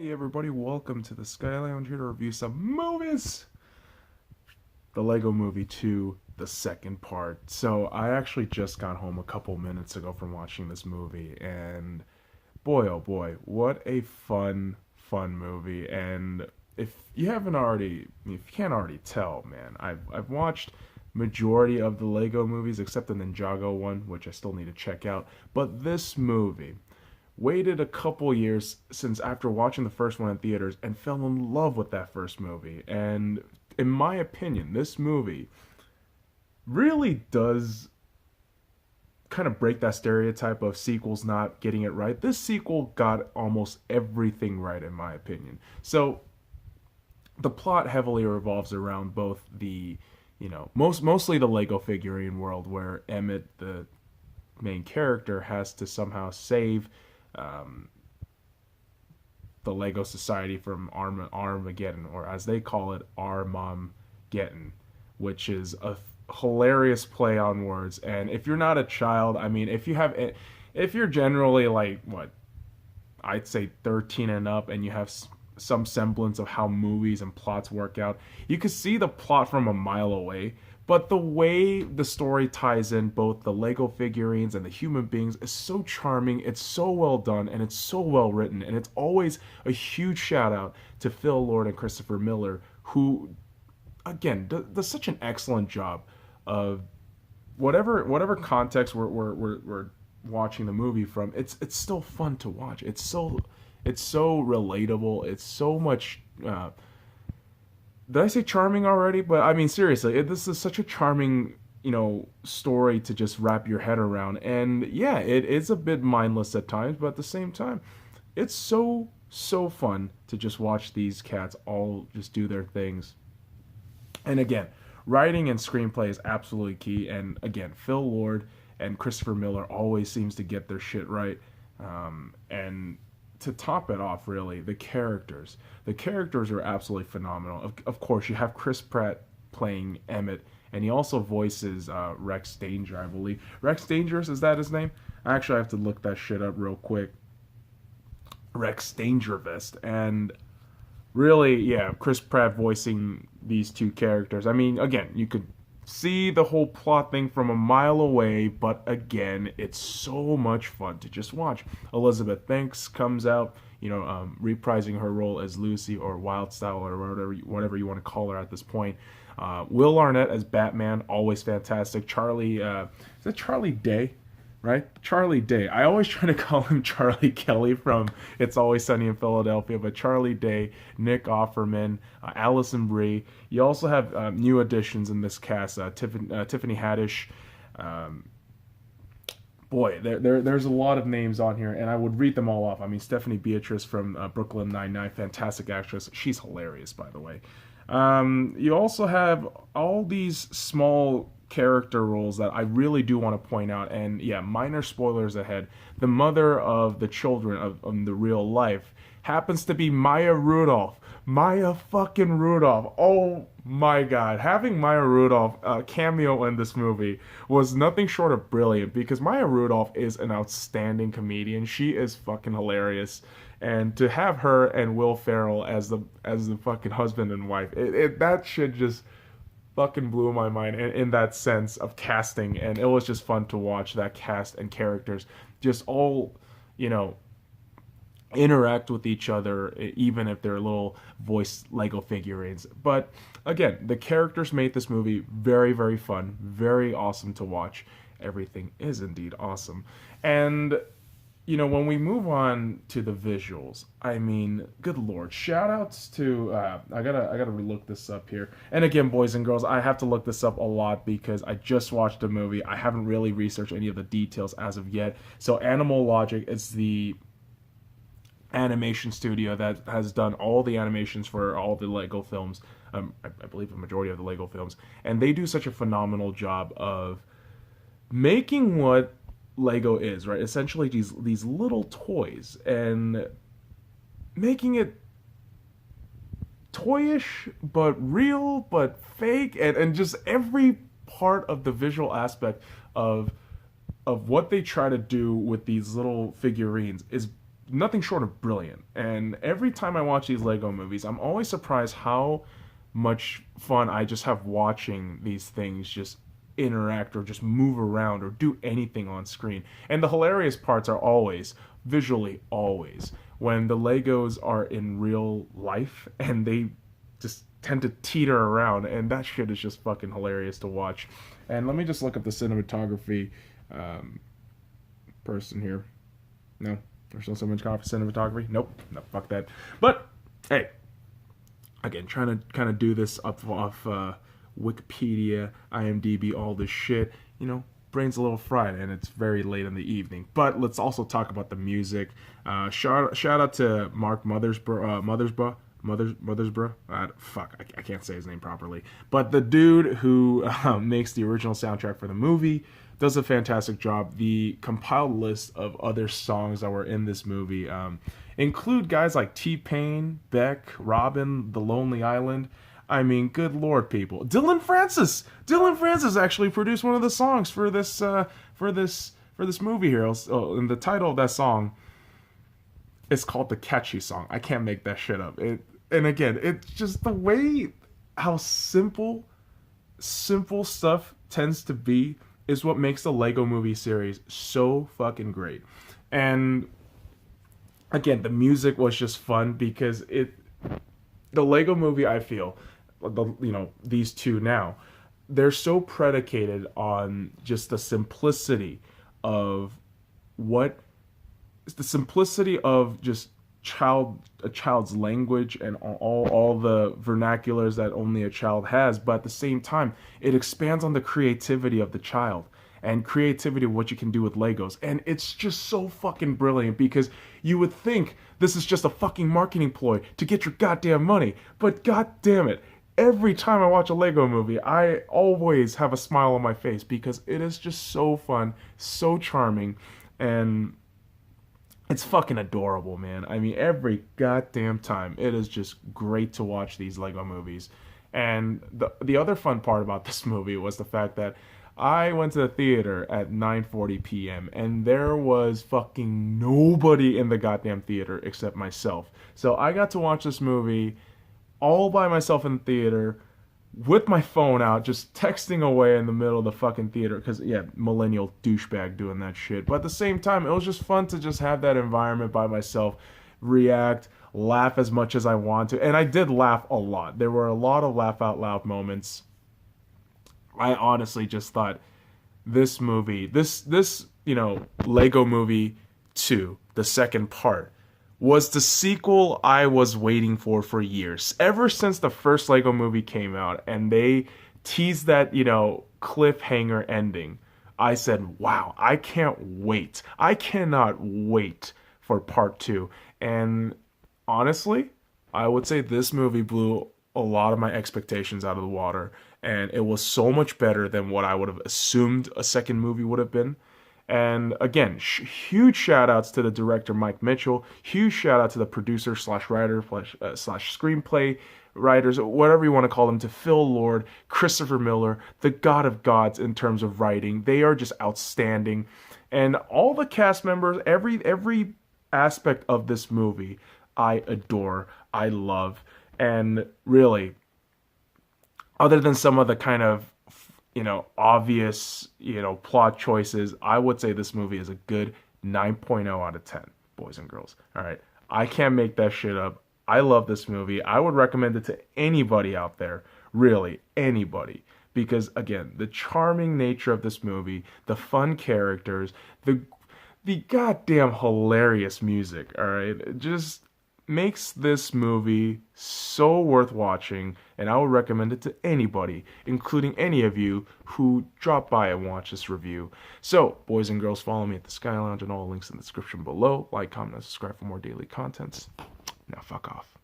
Hey everybody, welcome to the SkyLounge here to review some movies. The Lego Movie 2, the second part. So I actually just got home a couple minutes ago from watching this movie, and boy oh boy, what a fun movie. And if you haven't already, if you can't already tell, man, I've watched majority of the Lego movies except the Ninjago one, which I still need to check out. But this movie waited a couple years since after watching the first one in theaters and fell in love with that first movie. And in my opinion, this movie really does kind of break that stereotype of sequels not getting it right. This sequel got almost everything right, in my opinion. So the plot heavily revolves around both mostly the Lego figurine world, where Emmett, the main character, has to somehow save um, the Lego Society from Armageddon, or as they call it, Armageddon, which is a hilarious play on words. And if you're not a child, I mean, if you're generally like what I'd say 13 and up, and you have some semblance of how movies and plots work out, you could see the plot from a mile away. But the way the story ties in both the Lego figurines and the human beings is so charming, it's so well done, and it's so well written. And it's always a huge shout out to Phil Lord and Christopher Miller, who, again, does such an excellent job of whatever context we're watching the movie from. It's still fun to watch. It's so relatable. It's so much. Did I say charming already? But I mean, seriously, this is such a charming, story to just wrap your head around. And yeah, it is a bit mindless at times, but at the same time, it's so fun to just watch these cats all just do their things. And again, writing and screenplay is absolutely key. And again, Phil Lord and Christopher Miller always seems to get their shit right. And to top it off, really, the characters. The characters are absolutely phenomenal. Of course, you have Chris Pratt playing Emmett, and he also voices Rex Danger, I believe. Rex Dangerous, is that his name? Actually, I have to look that shit up real quick. Rex Dangervest. And really, yeah, Chris Pratt voicing these two characters. I mean, again, you could see the whole plot thing from a mile away, but again, it's so much fun to just watch. Elizabeth Banks comes out, reprising her role as Lucy, or Wildstyle, or whatever you want to call her at this point. Will Arnett as Batman, always fantastic. Charlie, is it Charlie Day? Right? Charlie Day. I always try to call him Charlie Kelly from It's Always Sunny in Philadelphia, but Charlie Day, Nick Offerman, Allison Brie. You also have new additions in this cast, Tiffany Haddish. Um, Boy, there's a lot of names on here, and I would read them all off. I mean, Stephanie Beatrice from Brooklyn Nine-Nine, fantastic actress. She's hilarious, by the way. You also have all these small character roles that I really do want to point out, and yeah, minor spoilers ahead. The mother of the children of the real life happens to be Maya Rudolph. Maya fucking Rudolph. Oh my god. Having Maya Rudolph cameo in this movie was nothing short of brilliant, because Maya Rudolph is an outstanding comedian. She is fucking hilarious. And to have her and Will Ferrell as the fucking husband and wife, that shit just fucking blew my mind in that sense of casting. And it was just fun to watch that cast and characters just all, interact with each other, even if they're little voice Lego figurines. But again, the characters made this movie very, very fun, very awesome to watch. Everything is indeed awesome. And when we move on to the visuals, I mean, good lord, shout outs to I gotta look this up here. And again, boys and girls, I have to look this up a lot because I just watched the movie. I haven't really researched any of the details as of yet. So Animal Logic is the animation studio that has done all the animations for all the Lego films. I believe a majority of the Lego films, and they do such a phenomenal job of making what Lego is, right? Essentially, these little toys, and making it toyish but real but fake, and just every part of the visual aspect of what they try to do with these little figurines is nothing short of brilliant. And every time I watch these Lego movies, I'm always surprised how much fun I just have watching these things just interact or just move around or do anything on screen. And the hilarious parts are always, visually always, when the Legos are in real life and they just tend to teeter around, and that shit is just fucking hilarious to watch. And let me just look up the cinematography person here. No, there's no cinematography. Nope, no, fuck that. But hey, again, trying to kind of do this off Wikipedia, IMDb, all this shit. You know, brain's a little fried, and it's very late in the evening. But let's also talk about the music. Shout out to Mark Mothersbaugh. Fuck, I can't say his name properly. But the dude who makes the original soundtrack for the movie does a fantastic job. The compiled list of other songs that were in this movie include guys like T-Pain, Beck, Robin, The Lonely Island. I mean, good lord, people. Dylan Francis actually produced one of the songs for this movie here. And the title of that song is called The Catchy Song. I can't make that shit up. And again, it's just the way how simple stuff tends to be is what makes the Lego Movie series so fucking great. And again, the music was just fun because the Lego Movie, I feel, these two now, they're so predicated on just the simplicity of just a child's language and all the vernaculars that only a child has, but at the same time it expands on the creativity of the child and creativity of what you can do with Legos. And it's just so fucking brilliant because you would think this is just a fucking marketing ploy to get your goddamn money, but god damn it, every time I watch a Lego movie I always have a smile on my face because it is just so fun, so charming, and it's fucking adorable, man. I mean, every goddamn time. It is just great to watch these Lego movies. And the other fun part about this movie was the fact that I went to the theater at 9:40 p.m. and there was fucking nobody in the goddamn theater except myself. So I got to watch this movie all by myself in the theater with my phone out, just texting away in the middle of the fucking theater, because, yeah, millennial douchebag doing that shit. But at the same time, it was just fun to just have that environment by myself, react, laugh as much as I want to. And I did laugh a lot. There were a lot of laugh out loud moments. I honestly just thought this movie, Lego Movie 2, the second part, was the sequel I was waiting for years. Ever since the first Lego Movie came out and they teased that, cliffhanger ending, I said, wow, I can't wait. I cannot wait for part 2. And honestly, I would say this movie blew a lot of my expectations out of the water, and it was so much better than what I would have assumed a second movie would have been. And again, huge shout outs to the director Mike Mitchell, huge shout out to the producer / writer / screenplay writers, whatever you want to call them, to Phil Lord, Christopher Miller, the god of gods in terms of writing. They are just outstanding. And all the cast members, every aspect of this movie, I adore, I love. And really, other than some of the kind of obvious, plot choices, I would say this movie is a good 9.0 out of 10, boys and girls. All right. I can't make that shit up. I love this movie. I would recommend it to anybody out there, really, anybody. Because, again, the charming nature of this movie, the fun characters, the goddamn hilarious music, all right? It just makes this movie so worth watching, and I would recommend it to anybody, including any of you who drop by and watch this review. So, boys and girls, follow me at the Sky Lounge and all the links in the description below. Like, comment, and subscribe for more daily contents. Now, fuck off.